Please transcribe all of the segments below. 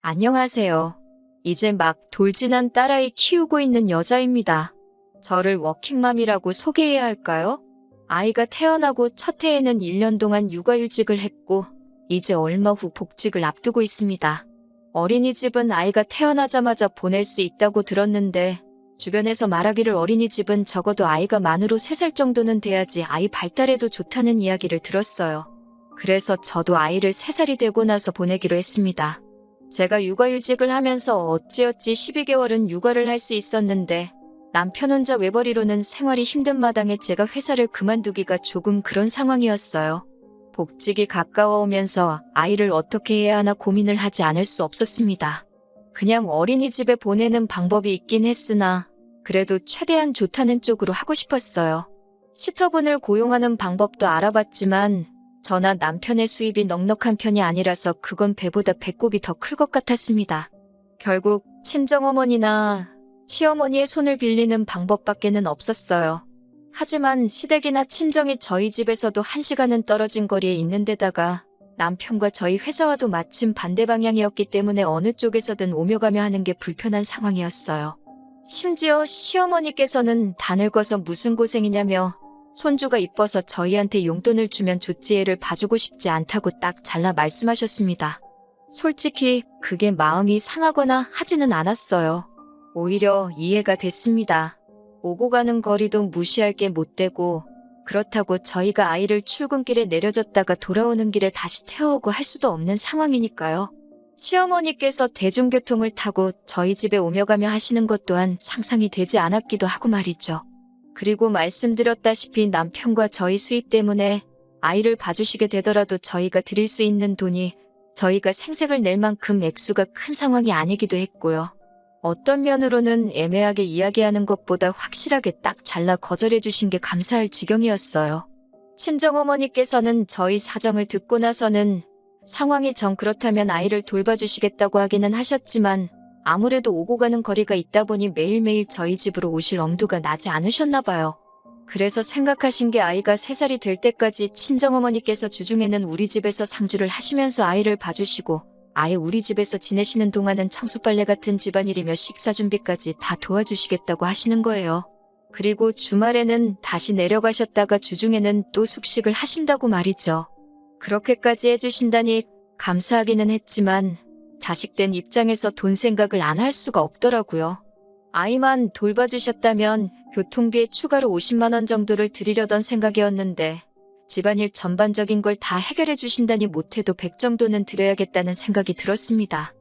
안녕하세요. 이제 막 돌진한 딸아이 키우고 있는 여자입니다. 저를 워킹맘이라고 소개해야 할까요? 아이가 태어나고 첫 해에는 1년 동안 육아휴직을 했고 이제 얼마 후 복직을 앞두고 있습니다. 어린이집은 아이가 태어나자마자 보낼 수 있다고 들었는데 주변에서 말하기를 어린이집은 적어도 아이가 만으로 3살 정도는 돼야지 아이 발달에도 좋다는 이야기를 들었어요. 그래서 저도 아이를 3살이 되고 나서 보내기로 했습니다. 제가 육아휴직을 하면서 어찌어찌 12개월은 육아를 할 수 있었는데 남편 혼자 외벌이로는 생활이 힘든 마당에 제가 회사를 그만두기가 조금 그런 상황이었어요. 복직이 가까워 오면서 아이를 어떻게 해야 하나 고민을 하지 않을 수 없었습니다. 그냥 어린이집에 보내는 방법이 있긴 했으나 그래도 최대한 좋다는 쪽으로 하고 싶었어요. 시터분을 고용하는 방법도 알아봤지만 저나 남편의 수입이 넉넉한 편이 아니라서 그건 배보다 배꼽이 더 클 것 같았습니다. 결국 친정어머니나 시어머니의 손을 빌리는 방법밖에는 없었어요. 하지만 시댁이나 친정이 저희 집에서도 1시간은 떨어진 거리에 있는 데다가 남편과 저희 회사와도 마침 반대 방향이었기 때문에 어느 쪽에서든 오며 가며 하는 게 불편한 상황이었어요. 심지어 시어머니께서는 다 늙어서 무슨 고생이냐며 손주가 이뻐서 저희한테 용돈을 주면 좋지 애를 봐주고 싶지 않다고 딱 잘라 말씀하셨습니다. 솔직히 그게 마음이 상하거나 하지는 않았어요. 오히려 이해가 됐습니다. 오고 가는 거리도 무시할 게 못 되고 그렇다고 저희가 아이를 출근길에 내려줬다가 돌아오는 길에 다시 태워오고 할 수도 없는 상황이니까요. 시어머니께서 대중교통을 타고 저희 집에 오며 가며 하시는 것 또한 상상이 되지 않았기도 하고 말이죠. 그리고 말씀드렸다시피 남편과 저희 수입 때문에 아이를 봐주시게 되더라도 저희가 드릴 수 있는 돈이 저희가 생색을 낼 만큼 액수가 큰 상황이 아니기도 했고요. 어떤 면으로는 애매하게 이야기하는 것보다 확실하게 딱 잘라 거절해 주신 게 감사할 지경이었어요. 친정어머니께서는 저희 사정을 듣고 나서는 상황이 정 그렇다면 아이를 돌봐주시겠다고 하기는 하셨지만 아무래도 오고 가는 거리가 있다 보니 매일매일 저희 집으로 오실 엄두가 나지 않으셨나 봐요. 그래서 생각하신 게 아이가 3살이 될 때까지 친정어머니께서 주중에는 우리 집에서 상주를 하시면서 아이를 봐주시고 아예 우리 집에서 지내시는 동안은 청소빨래 같은 집안일이며 식사 준비까지 다 도와주시겠다고 하시는 거예요. 그리고 주말에는 다시 내려가셨다가 주중에는 또 숙식을 하신다고 말이죠. 그렇게까지 해주신다니 감사하기는 했지만 자식된 입장에서 돈 생각을 안 할 수가 없더라고요. 아이만 돌봐주셨다면 교통비에 추가로 50만 원 정도를 드리려던 생각이었는데 집안일 전반적인 걸 다 해결해 주신다니 못해도 100 정도는 드려야겠다는 생각이 들었습니다.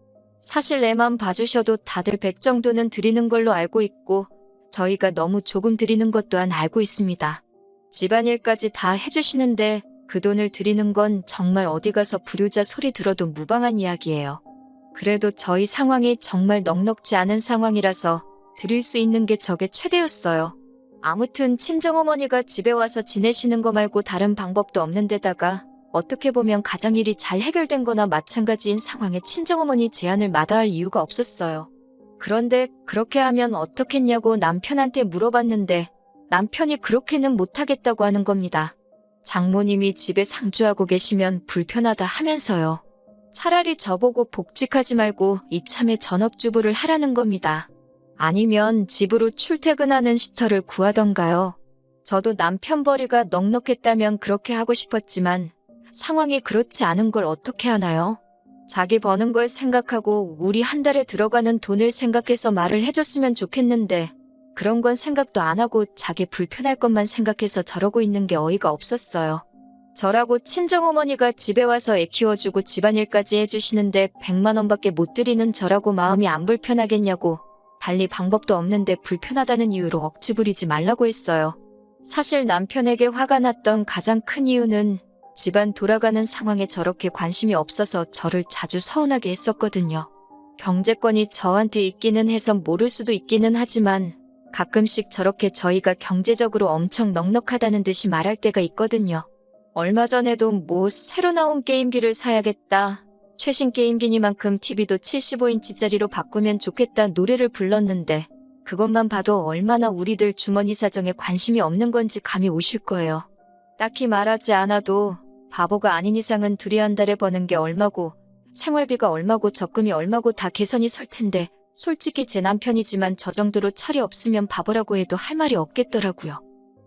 사실 애만 봐주셔도 다들 100 정도는 드리는 걸로 알고 있고 저희가 너무 조금 드리는 것 또한 알고 있습니다. 집안일까지 다 해주시는데 그 돈을 드리는 건 정말 어디 가서 불효자 소리 들어도 무방한 이야기예요. 그래도 저희 상황이 정말 넉넉지 않은 상황이라서 드릴 수 있는 게 저게 최대였어요. 아무튼 친정어머니가 집에 와서 지내시는 거 말고 다른 방법도 없는 데다가 어떻게 보면 가장일이 잘 해결된 거나 마찬가지인 상황에 친정어머니 제안을 마다할 이유가 없었어요. 그런데 그렇게 하면 어떻겠냐고 남편한테 물어봤는데 남편이 그렇게는 못하겠다고 하는 겁니다. 장모님이 집에 상주하고 계시면 불편하다 하면서요. 차라리 저보고 복직하지 말고 이참에 전업주부를 하라는 겁니다. 아니면 집으로 출퇴근하는 시터를 구하던가요. 저도 남편 벌이가 넉넉했다면 그렇게 하고 싶었지만 상황이 그렇지 않은 걸 어떻게 하나요? 자기 버는 걸 생각하고 우리 한 달에 들어가는 돈을 생각해서 말을 해줬으면 좋겠는데 그런 건 생각도 안 하고 자기 불편할 것만 생각해서 저러고 있는 게 어이가 없었어요. 저라고 친정어머니가 집에 와서 애 키워주고 집안일까지 해주시는데 100만 원밖에 못 드리는 저라고 마음이 안 불편하겠냐고 달리 방법도 없는데 불편하다는 이유로 억지 부리지 말라고 했어요. 사실 남편에게 화가 났던 가장 큰 이유는 집안 돌아가는 상황에 저렇게 관심이 없어서 저를 자주 서운하게 했었거든요. 경제권이 저한테 있기는 해서 모를 수도 있기는 하지만 가끔씩 저렇게 저희가 경제적으로 엄청 넉넉하다는 듯이 말할 때가 있거든요. 얼마 전에도 뭐 새로 나온 게임기를 사야겠다. 최신 게임기니만큼 TV도 75인치짜리로 바꾸면 좋겠다 노래를 불렀는데 그것만 봐도 얼마나 우리들 주머니 사정에 관심이 없는 건지 감이 오실 거예요. 딱히 말하지 않아도 바보가 아닌 이상은 둘이 한 달에 버는 게 얼마고 생활비가 얼마고 적금이 얼마고 다 계산이 설 텐데 솔직히 제 남편이지만 저 정도로 철이 없으면 바보라고 해도 할 말이 없겠더라고요.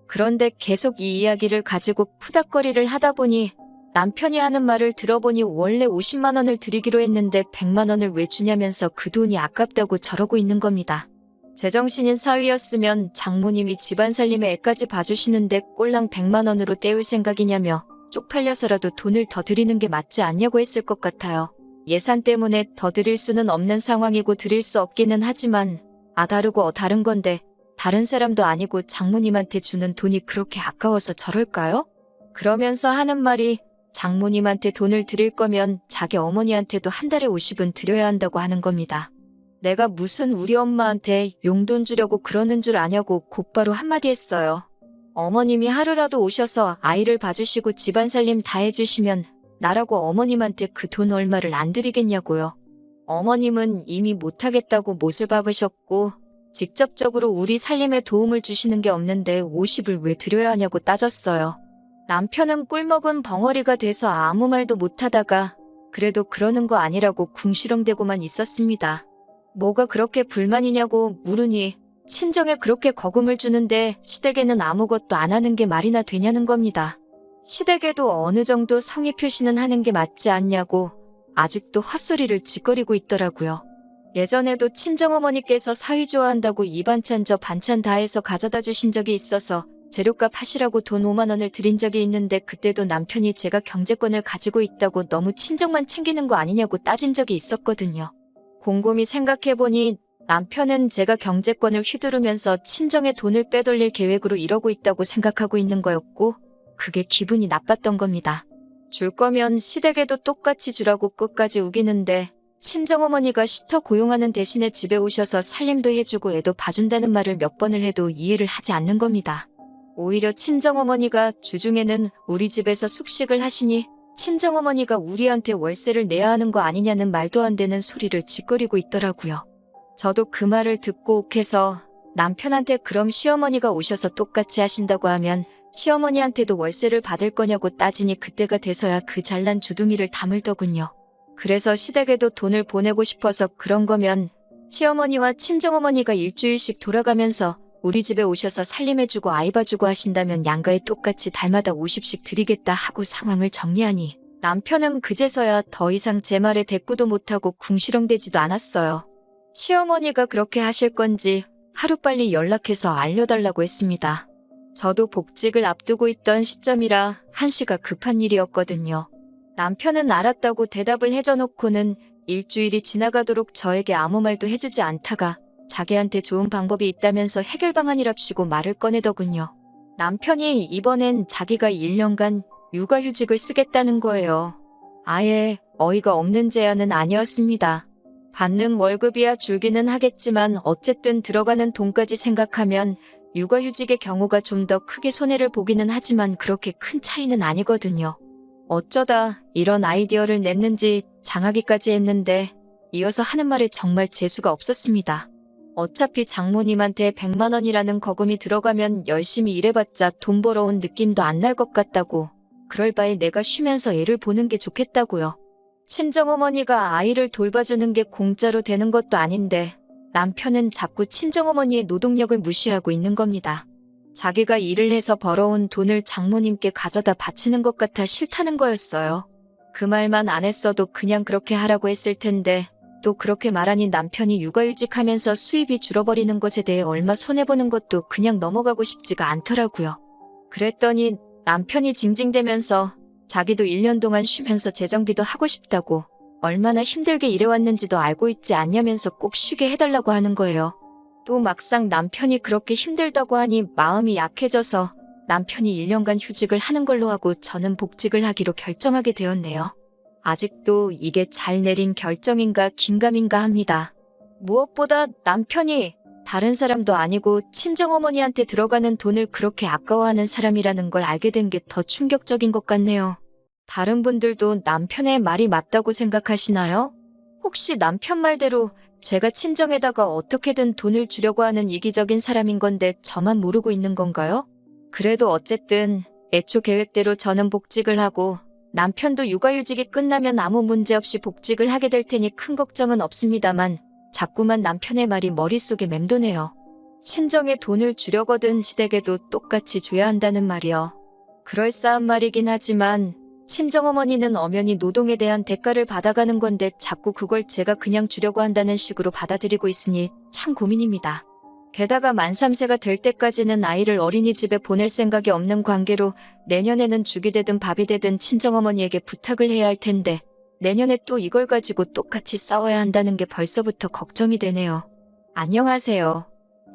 그런데 계속 이 이야기를 가지고 푸닥거리를 하다 보니 남편이 하는 말을 들어보니 원래 50만 원을 드리기로 했는데 100만 원을 왜 주냐면서 그 돈이 아깝다고 저러고 있는 겁니다. 제정신인 사위였으면 장모님이 집안 살림에 애까지 봐주시는데 꼴랑 100만 원으로 때울 생각이냐며 쪽팔려서라도 돈을 더 드리는 게 맞지 않냐고 했을 것 같아요. 예산 때문에 더 드릴 수는 없는 상황이고 드릴 수 없기는 하지만 다르고 다른 건데 다른 사람도 아니고 장모님한테 주는 돈이 그렇게 아까워서 저럴까요? 그러면서 하는 말이 장모님한테 돈을 드릴 거면 자기 어머니한테도 한 달에 50은 드려야 한다고 하는 겁니다. 내가 무슨 우리 엄마한테 용돈 주려고 그러는 줄 아냐고 곧바로 한마디 했어요. 어머님이 하루라도 오셔서 아이를 봐주시고 집안살림 다 해주시면 나라고 어머님한테 그 돈 얼마를 안 드리겠냐고요. 어머님은 이미 못하겠다고 못을 박으셨고 직접적으로 우리 살림에 도움을 주시는 게 없는데 50을 왜 드려야 하냐고 따졌어요. 남편은 꿀먹은 벙어리가 돼서 아무 말도 못하다가 그래도 그러는 거 아니라고 궁시렁대고만 있었습니다. 뭐가 그렇게 불만이냐고 물으니 친정에 그렇게 거금을 주는데 시댁에는 아무것도 안 하는 게 말이나 되냐는 겁니다. 시댁에도 어느 정도 성의 표시는 하는 게 맞지 않냐고 아직도 헛소리를 짓거리고 있더라고요. 예전에도 친정어머니께서 사위 좋아한다고 이 반찬 저 반찬 다 해서 가져다 주신 적이 있어서 재료값 하시라고 돈 5만 원을 드린 적이 있는데 그때도 남편이 제가 경제권을 가지고 있다고 너무 친정만 챙기는 거 아니냐고 따진 적이 있었거든요. 곰곰이 생각해보니 남편은 제가 경제권을 휘두르면서 친정에 돈을 빼돌릴 계획으로 이러고 있다고 생각하고 있는 거였고 그게 기분이 나빴던 겁니다. 줄 거면 시댁에도 똑같이 주라고 끝까지 우기는데 친정어머니가 시터 고용하는 대신에 집에 오셔서 살림도 해주고 애도 봐준다는 말을 몇 번을 해도 이해를 하지 않는 겁니다. 오히려 친정어머니가 주중에는 우리 집에서 숙식을 하시니 친정어머니가 우리한테 월세를 내야 하는 거 아니냐는 말도 안 되는 소리를 짓거리고 있더라고요. 저도 그 말을 듣고 욱해서 남편한테 그럼 시어머니가 오셔서 똑같이 하신다고 하면 시어머니한테도 월세를 받을 거냐고 따지니 그때가 돼서야 그 잘난 주둥이를 다물더군요. 그래서 시댁에도 돈을 보내고 싶어서 그런 거면 시어머니와 친정어머니가 일주일씩 돌아가면서 우리 집에 오셔서 살림해주고 아이 봐주고 하신다면 양가에 똑같이 달마다 50씩 드리겠다 하고 상황을 정리하니 남편은 그제서야 더 이상 제 말에 대꾸도 못하고 궁시렁대지도 않았어요. 시어머니가 그렇게 하실 건지 하루빨리 연락해서 알려달라고 했습니다. 저도 복직을 앞두고 있던 시점이라 한시가 급한 일이었거든요. 남편은 알았다고 대답을 해줘놓고는 일주일이 지나가도록 저에게 아무 말도 해주지 않다가 자기한테 좋은 방법이 있다면서 해결 방안이랍시고 말을 꺼내더군요. 남편이 이번엔 자기가 1년간 육아휴직을 쓰겠다는 거예요. 아예 어이가 없는 제안은 아니었습니다. 받는 월급이야 줄기는 하겠지만 어쨌든 들어가는 돈까지 생각하면 육아휴직의 경우가 좀 더 크게 손해를 보기는 하지만 그렇게 큰 차이는 아니거든요. 어쩌다 이런 아이디어를 냈는지 장하기까지 했는데 이어서 하는 말에 정말 재수가 없었습니다. 어차피 장모님한테 100만 원이라는 거금이 들어가면 열심히 일해봤자 돈 벌어온 느낌도 안 날 것 같다고. 그럴 바에 내가 쉬면서 애를 보는 게 좋겠다고요. 친정어머니가 아이를 돌봐주는 게 공짜로 되는 것도 아닌데 남편은 자꾸 친정어머니의 노동력을 무시하고 있는 겁니다. 자기가 일을 해서 벌어온 돈을 장모님께 가져다 바치는 것 같아 싫다는 거였어요. 그 말만 안 했어도 그냥 그렇게 하라고 했을 텐데 또 그렇게 말하니 남편이 육아휴직하면서 수입이 줄어버리는 것에 대해 얼마 손해보는 것도 그냥 넘어가고 싶지가 않더라고요. 그랬더니 남편이 징징대면서 자기도 1년 동안 쉬면서 재정비도 하고 싶다고 얼마나 힘들게 일해왔는지도 알고 있지 않냐면서 꼭 쉬게 해달라고 하는 거예요. 또 막상 남편이 그렇게 힘들다고 하니 마음이 약해져서 남편이 1년간 휴직을 하는 걸로 하고 저는 복직을 하기로 결정하게 되었네요. 아직도 이게 잘 내린 결정인가 긴가민가 합니다. 무엇보다 남편이 다른 사람도 아니고 친정어머니한테 들어가는 돈을 그렇게 아까워하는 사람이라는 걸 알게 된 게 더 충격적인 것 같네요. 다른 분들도 남편의 말이 맞다고 생각하시나요? 혹시 남편 말대로 제가 친정에다가 어떻게든 돈을 주려고 하는 이기적인 사람인 건데 저만 모르고 있는 건가요? 그래도 어쨌든 애초 계획대로 저는 복직을 하고 남편도 육아휴직이 끝나면 아무 문제 없이 복직을 하게 될 테니 큰 걱정은 없습니다만 자꾸만 남편의 말이 머릿속에 맴도네요. 친정에 돈을 주려거든 시댁에도 똑같이 줘야 한다는 말이요. 그럴싸한 말이긴 하지만 친정어머니는 엄연히 노동에 대한 대가를 받아가는 건데 자꾸 그걸 제가 그냥 주려고 한다는 식으로 받아들이고 있으니 참 고민입니다. 게다가 만 3세가 될 때까지는 아이를 어린이집에 보낼 생각이 없는 관계로 내년에는 죽이 되든 밥이 되든 친정어머니에게 부탁을 해야 할 텐데 내년에 또 이걸 가지고 똑같이 싸워야 한다는 게 벌써부터 걱정이 되네요. 안녕하세요.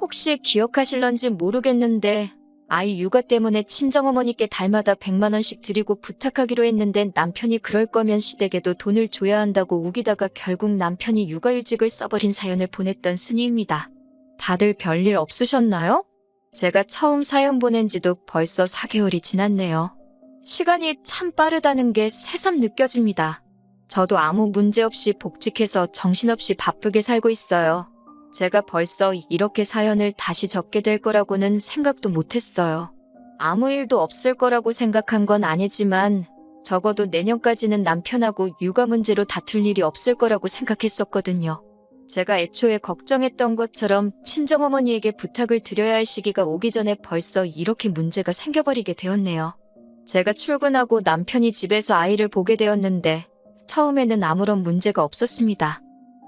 혹시 기억하실런지 모르겠는데 아이 육아 때문에 친정어머니께 달마다 100만 원씩 드리고 부탁하기로 했는데 남편이 그럴 거면 시댁에도 돈을 줘야 한다고 우기다가 결국 남편이 육아휴직을 써버린 사연을 보냈던 순이입니다. 다들 별일 없으셨나요? 제가 처음 사연 보낸 지도 벌써 4개월이 지났네요. 시간이 참 빠르다는 게 새삼 느껴집니다. 저도 아무 문제 없이 복직해서 정신없이 바쁘게 살고 있어요. 제가 벌써 이렇게 사연을 다시 적게 될 거라고는 생각도 못했어요. 아무 일도 없을 거라고 생각한 건 아니지만 적어도 내년까지는 남편하고 육아 문제로 다툴 일이 없을 거라고 생각했었거든요. 제가 애초에 걱정했던 것처럼 친정어머니에게 부탁을 드려야 할 시기가 오기 전에 벌써 이렇게 문제가 생겨버리게 되었네요. 제가 출근하고 남편이 집에서 아이를 보게 되었는데 처음에는 아무런 문제가 없었습니다.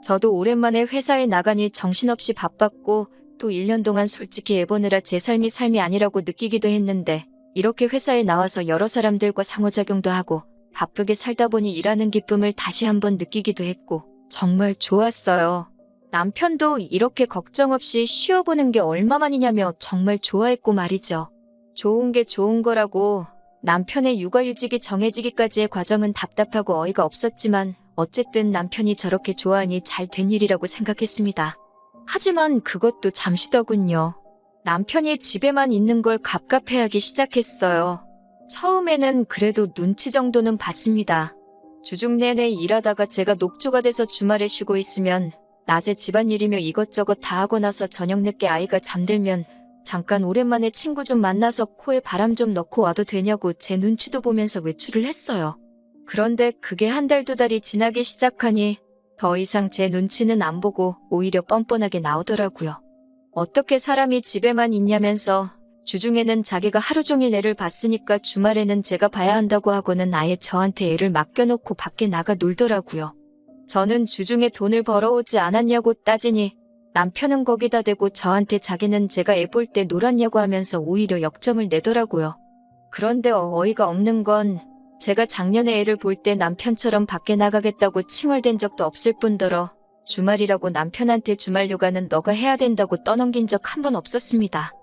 저도 오랜만에 회사에 나가니 정신없이 바빴고 또 1년 동안 솔직히 애 보느라 제 삶이 아니라고 느끼기도 했는데 이렇게 회사에 나와서 여러 사람들과 상호작용도 하고 바쁘게 살다 보니 일하는 기쁨을 다시 한번 느끼기도 했고 정말 좋았어요. 남편도 이렇게 걱정 없이 쉬어보는 게 얼마만이냐며 정말 좋아했고 말이죠. 좋은 게 좋은 거라고 남편의 육아휴직이 정해지기까지의 과정은 답답하고 어이가 없었지만 어쨌든 남편이 저렇게 좋아하니 잘 된 일이라고 생각했습니다. 하지만 그것도 잠시더군요. 남편이 집에만 있는 걸 갑갑해하기 시작했어요. 처음에는 그래도 눈치 정도는 봤습니다. 주중 내내 일하다가 제가 녹초가 돼서 주말에 쉬고 있으면 낮에 집안일이며 이것저것 다 하고 나서 저녁 늦게 아이가 잠들면 잠깐 오랜만에 친구 좀 만나서 코에 바람 좀 넣고 와도 되냐고 제 눈치도 보면서 외출을 했어요. 그런데 그게 한 달 두 달이 지나기 시작하니 더 이상 제 눈치는 안 보고 오히려 뻔뻔하게 나오더라고요. 어떻게 사람이 집에만 있냐면서 주중에는 자기가 하루 종일 애를 봤으니까 주말에는 제가 봐야 한다고 하고는 아예 저한테 애를 맡겨놓고 밖에 나가 놀더라고요. 저는 주중에 돈을 벌어오지 않았냐고 따지니 남편은 거기다 대고 저한테 자기는 제가 애 볼 때 놀았냐고 하면서 오히려 역정을 내더라고요. 그런데 어이가 없는 건 제가 작년에 애를 볼 때 남편처럼 밖에 나가겠다고 칭얼댄 적도 없을 뿐더러 주말이라고 남편한테 주말 육아는 너가 해야 된다고 떠넘긴 적 한 번 없었습니다.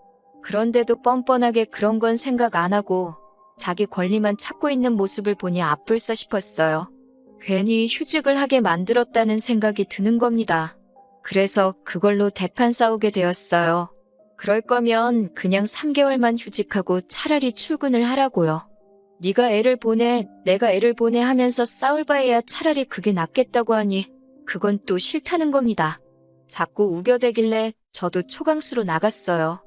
그런데도 뻔뻔하게 그런 건 생각 안 하고 자기 권리만 찾고 있는 모습을 보니 아뿔싸 싶었어요. 괜히 휴직을 하게 만들었다는 생각이 드는 겁니다. 그래서 그걸로 대판 싸우게 되었어요. 그럴 거면 그냥 3개월만 휴직하고 차라리 출근을 하라고요. 네가 애를 보내, 내가 애를 보내 하면서 싸울 바에야 차라리 그게 낫겠다고 하니 그건 또 싫다는 겁니다. 자꾸 우겨대길래 저도 초강수로 나갔어요.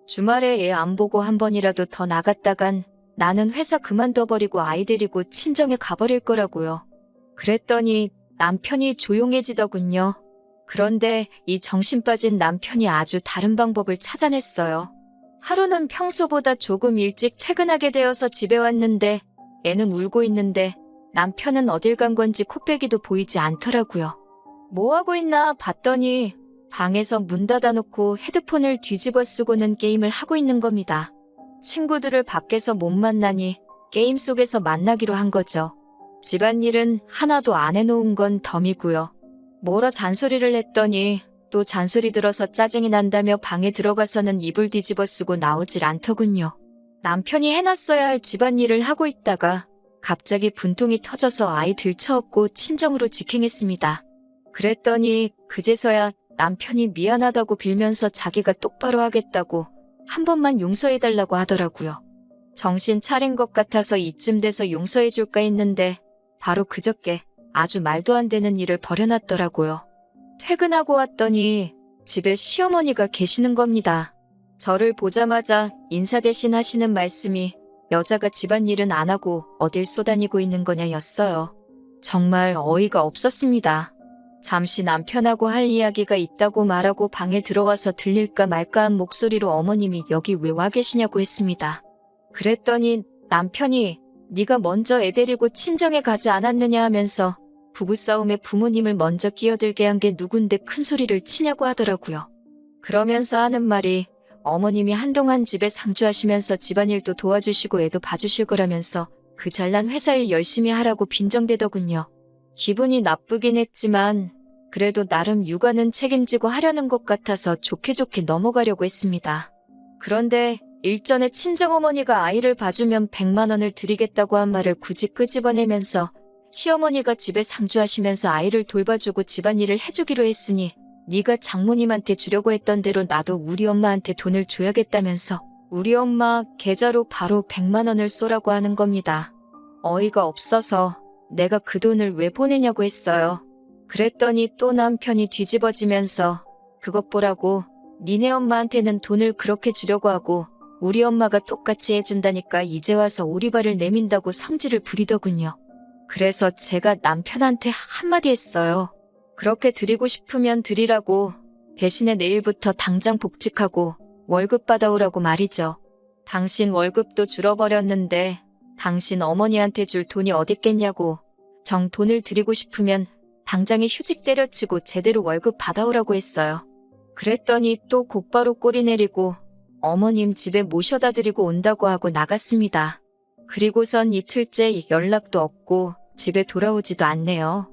주말에 애 안 보고 한 번이라도 더 나갔다간 나는 회사 그만둬버리고 아이 데리고 친정에 가버릴 거라고요. 그랬더니 남편이 조용해지더군요. 그런데 이 정신 빠진 남편이 아주 다른 방법을 찾아냈어요. 하루는 평소보다 조금 일찍 퇴근하게 되어서 집에 왔는데 애는 울고 있는데 남편은 어딜 간 건지 코빼기도 보이지 않더라고요. 뭐 하고 있나 봤더니 방에서 문 닫아놓고 헤드폰을 뒤집어 쓰고는 게임을 하고 있는 겁니다. 친구들을 밖에서 못 만나니 게임 속에서 만나기로 한 거죠. 집안일은 하나도 안 해놓은 건 덤이고요. 뭐라 잔소리를 했더니 또 잔소리 들어서 짜증이 난다며 방에 들어가서는 이불 뒤집어 쓰고 나오질 않더군요. 남편이 해놨어야 할 집안일을 하고 있다가 갑자기 분통이 터져서 아이 들쳐업고 친정으로 직행했습니다. 그랬더니 그제서야 남편이 미안하다고 빌면서 자기가 똑바로 하겠다고 한 번만 용서해달라고 하더라고요. 정신 차린 것 같아서 이쯤 돼서 용서해줄까 했는데 바로 그저께 아주 말도 안 되는 일을 벌여놨더라고요. 퇴근하고 왔더니 집에 시어머니가 계시는 겁니다. 저를 보자마자 인사 대신 하시는 말씀이 여자가 집안일은 안 하고 어딜 쏘다니고 있는 거냐였어요. 정말 어이가 없었습니다. 잠시 남편하고 할 이야기가 있다고 말하고 방에 들어와서 들릴까 말까한 목소리로 어머님이 여기 왜 와 계시냐고 했습니다. 그랬더니 남편이 네가 먼저 애 데리고 친정에 가지 않았느냐 하면서 부부싸움에 부모님을 먼저 끼어들게 한 게 누군데 큰 소리를 치냐고 하더라고요. 그러면서 하는 말이 어머님이 한동안 집에 상주하시면서 집안일도 도와주시고 애도 봐주실 거라면서 그 잘난 회사일 열심히 하라고 빈정대더군요. 기분이 나쁘긴 했지만 그래도 나름 육아는 책임지고 하려는 것 같아서 좋게 넘어가려고 했습니다. 그런데 일전에 친정어머니가 아이를 봐주면 100만 원을 드리겠다고 한 말을 굳이 끄집어내면서 시어머니가 집에 상주하시면서 아이를 돌봐주고 집안일을 해주기로 했으니 네가 장모님한테 주려고 했던 대로 나도 우리 엄마한테 돈을 줘야겠다면서 우리 엄마 계좌로 바로 100만 원을 쏘라고 하는 겁니다. 어이가 없어서 내가 그 돈을 왜 보내냐고 했어요. 그랬더니 또 남편이 뒤집어지면서 그것 보라고 니네 엄마한테는 돈을 그렇게 주려고 하고 우리 엄마가 똑같이 해준다니까 이제 와서 오리발을 내민다고 성질을 부리더군요. 그래서 제가 남편한테 한마디 했어요. 그렇게 드리고 싶으면 드리라고 대신에 내일부터 당장 복직하고 월급 받아오라고 말이죠. 당신 월급도 줄어버렸는데 당신 어머니한테 줄 돈이 어딨겠냐고 정 돈을 드리고 싶으면 당장에 휴직 때려치고 제대로 월급 받아오라고 했어요. 그랬더니 또 곧바로 꼬리 내리고 어머님 집에 모셔다 드리고 온다고 하고 나갔습니다. 그리고선 이틀째 연락도 없고 집에 돌아오지도 않네요.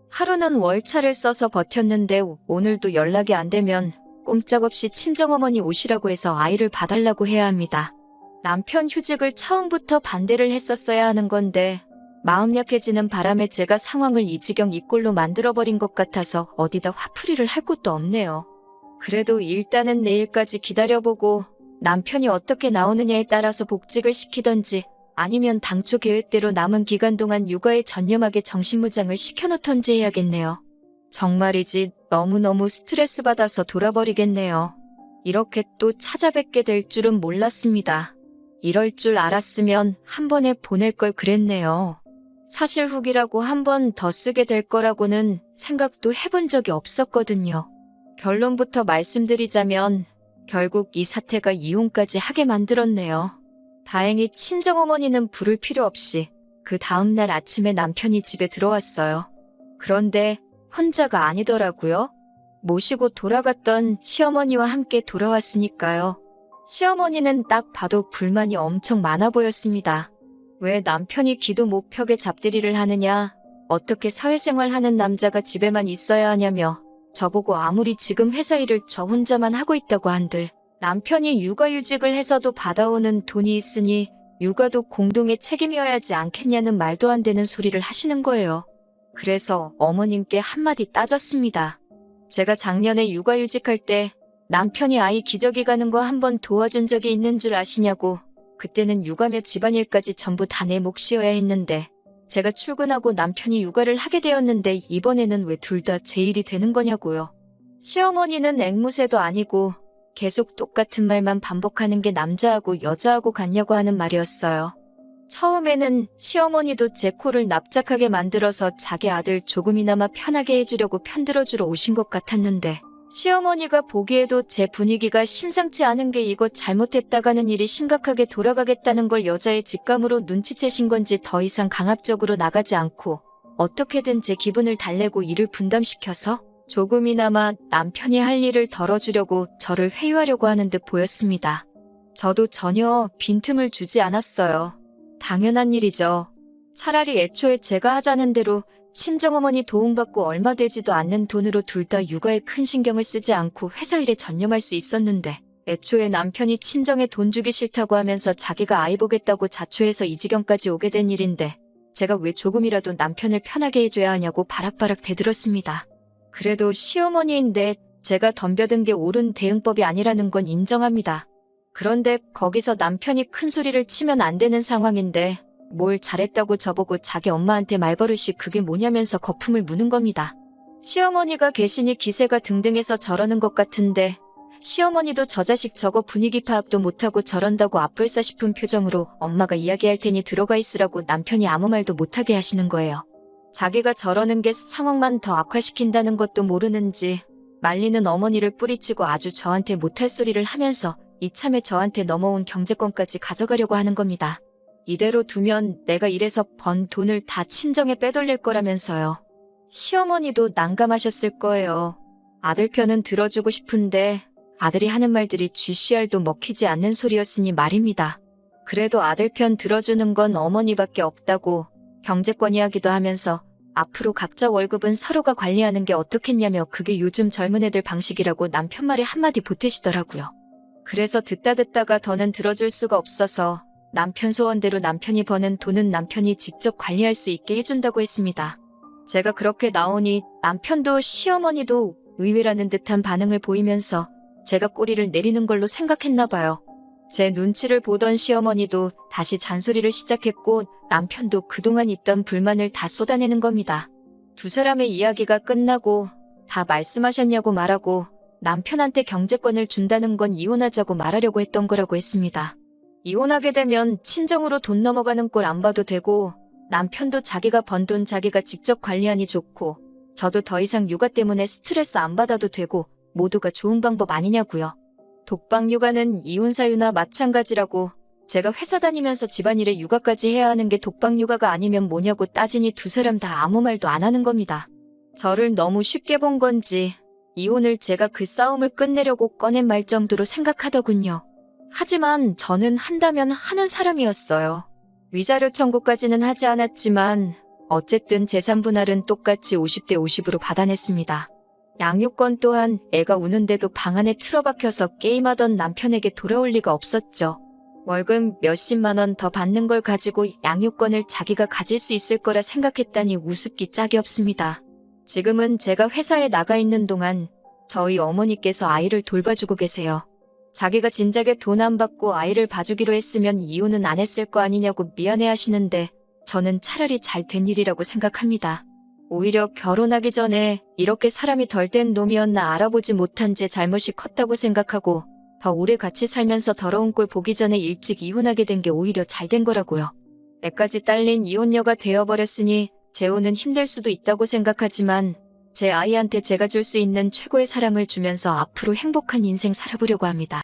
하루는 월차를 써서 버텼는데 오늘도 연락이 안 되면 꼼짝없이 친정어머니 오시라고 해서 아이를 봐달라고 해야 합니다. 남편 휴직을 처음부터 반대를 했었어야 하는 건데 마음 약해지는 바람에 제가 상황을 이 지경 이 꼴로 만들어버린 것 같아서 어디다 화풀이를 할 곳도 없네요. 그래도 일단은 내일까지 기다려보고 남편이 어떻게 나오느냐에 따라서 복직을 시키던지 아니면 당초 계획대로 남은 기간 동안 육아에 전념하게 정신무장을 시켜놓던지 해야겠네요. 정말이지 너무너무 스트레스 받아서 돌아버리겠네요. 이렇게 또 찾아뵙게 될 줄은 몰랐습니다. 이럴 줄 알았으면 한 번에 보낼 걸 그랬네요. 사실 후기라고 한 번 더 쓰게 될 거라고는 생각도 해본 적이 없었거든요. 결론부터 말씀드리자면 결국 이 사태가 이혼까지 하게 만들었네요. 다행히 친정어머니는 부를 필요 없이 그 다음날 아침에 남편이 집에 들어왔어요. 그런데 혼자가 아니더라고요. 모시고 돌아갔던 시어머니와 함께 돌아왔으니까요. 시어머니는 딱 봐도 불만이 엄청 많아 보였습니다. 왜 남편이 기도 못 펴게 잡들이를 하느냐, 어떻게 사회생활 하는 남자가 집에만 있어야 하냐며 저보고 아무리 지금 회사 일을 저 혼자만 하고 있다고 한들 남편이 육아휴직을 해서도 받아오는 돈이 있으니 육아도 공동의 책임이어야지 않겠냐는 말도 안 되는 소리를 하시는 거예요. 그래서 어머님께 한마디 따졌습니다. 제가 작년에 육아휴직할 때 남편이 아이 기저귀 가는 거 한번 도와준 적이 있는 줄 아시냐고. 그때는 육아며 집안일까지 전부 다 내 몫이어야 했는데 제가 출근하고 남편이 육아를 하게 되었는데 이번에는 왜 둘 다 제 일이 되는 거냐고요. 시어머니는 앵무새도 아니고 계속 똑같은 말만 반복하는 게 남자하고 여자하고 같냐고 하는 말이었어요. 처음에는 시어머니도 제 코를 납작하게 만들어서 자기 아들 조금이나마 편하게 해주려고 편들어주러 오신 것 같았는데 시어머니가 보기에도 제 분위기가 심상치 않은 게 이거 잘못했다가는 일이 심각하게 돌아가겠다는 걸 여자의 직감으로 눈치채신 건지 더 이상 강압적으로 나가지 않고 어떻게든 제 기분을 달래고 일을 분담시켜서 조금이나마 남편이 할 일을 덜어주려고 저를 회유하려고 하는 듯 보였습니다. 저도 전혀 빈틈을 주지 않았어요. 당연한 일이죠. 차라리 애초에 제가 하자는 대로 친정어머니 도움받고 얼마 되지도 않는 돈으로 둘 다 육아에 큰 신경을 쓰지 않고 회사 일에 전념할 수 있었는데 애초에 남편이 친정에 돈 주기 싫다고 하면서 자기가 아이 보겠다고 자초해서 이 지경까지 오게 된 일인데 제가 왜 조금이라도 남편을 편하게 해줘야 하냐고 바락바락 대들었습니다. 그래도 시어머니인데 제가 덤벼든 게 옳은 대응법이 아니라는 건 인정합니다. 그런데 거기서 남편이 큰 소리를 치면 안 되는 상황인데 뭘 잘했다고 저보고 자기 엄마한테 말버릇이 그게 뭐냐면서 거품을 무는 겁니다. 시어머니가 계시니 기세가 등등해서 저러는 것 같은데 시어머니도 저 자식 저거 분위기 파악도 못하고 저런다고 아플싸 싶은 표정으로 엄마가 이야기할 테니 들어가 있으라고 남편이 아무 말도 못하게 하시는 거예요. 자기가 저러는 게 상황만 더 악화시킨다는 것도 모르는지 말리는 어머니를 뿌리치고 아주 저한테 못할 소리를 하면서 이참에 저한테 넘어온 경제권까지 가져가려고 하는 겁니다. 이대로 두면 내가 일해서 번 돈을 다 친정에 빼돌릴 거라면서요. 시어머니도 난감하셨을 거예요. 아들 편은 들어주고 싶은데 아들이 하는 말들이 GCR도 먹히지 않는 소리였으니 말입니다. 그래도 아들 편 들어주는 건 어머니밖에 없다고 경제권 이야기도 하면서 앞으로 각자 월급은 서로가 관리하는 게 어떻겠냐며 그게 요즘 젊은 애들 방식이라고 남편 말에 한마디 보태시더라고요. 그래서 듣다가 더는 들어줄 수가 없어서 남편 소원대로 남편이 버는 돈은 남편이 직접 관리할 수 있게 해준다고 했습니다. 제가 그렇게 나오니 남편도 시어머니도 의외라는 듯한 반응을 보이면서 제가 꼬리를 내리는 걸로 생각했나 봐요. 제 눈치를 보던 시어머니도 다시 잔소리를 시작했고 남편도 그동안 있던 불만을 다 쏟아내는 겁니다. 두 사람의 이야기가 끝나고 다 말씀하셨냐고 말하고 남편한테 경제권을 준다는 건 이혼하자고 말하려고 했던 거라고 했습니다. 이혼하게 되면 친정으로 돈 넘어가는 꼴 안 봐도 되고 남편도 자기가 번 돈 자기가 직접 관리하니 좋고 저도 더 이상 육아 때문에 스트레스 안 받아도 되고 모두가 좋은 방법 아니냐고요. 독방 육아는 이혼 사유나 마찬가지라고 제가 회사 다니면서 집안일에 육아까지 해야 하는 게 독방 육아가 아니면 뭐냐고 따지니 두 사람 다 아무 말도 안 하는 겁니다. 저를 너무 쉽게 본 건지 이혼을 제가 그 싸움을 끝내려고 꺼낸 말 정도로 생각하더군요. 하지만 저는 한다면 하는 사람이었어요. 위자료 청구까지는 하지 않았지만 어쨌든 재산 분할은 똑같이 50대 50으로 받아냈습니다. 양육권 또한 애가 우는데도 방 안에 틀어박혀서 게임하던 남편에게 돌아올 리가 없었죠. 월급 몇십만 원 더 받는 걸 가지고 양육권을 자기가 가질 수 있을 거라 생각했다니 우습기 짝이 없습니다. 지금은 제가 회사에 나가 있는 동안 저희 어머니께서 아이를 돌봐주고 계세요. 자기가 진작에 돈 안 받고 아이를 봐주기로 했으면 이혼은 안 했을 거 아니냐고 미안해 하시는데 저는 차라리 잘 된 일이라고 생각합니다. 오히려 결혼하기 전에 이렇게 사람이 덜 된 놈이었나 알아보지 못한 제 잘못이 컸다고 생각하고 더 오래 같이 살면서 더러운 꼴 보기 전에 일찍 이혼하게 된 게 오히려 잘 된 거라고요. 애까지 딸린 이혼녀가 되어버렸으니 재혼은 힘들 수도 있다고 생각하지만 제 아이한테 제가 줄 수 있는 최고의 사랑을 주면서 앞으로 행복한 인생 살아보려고 합니다.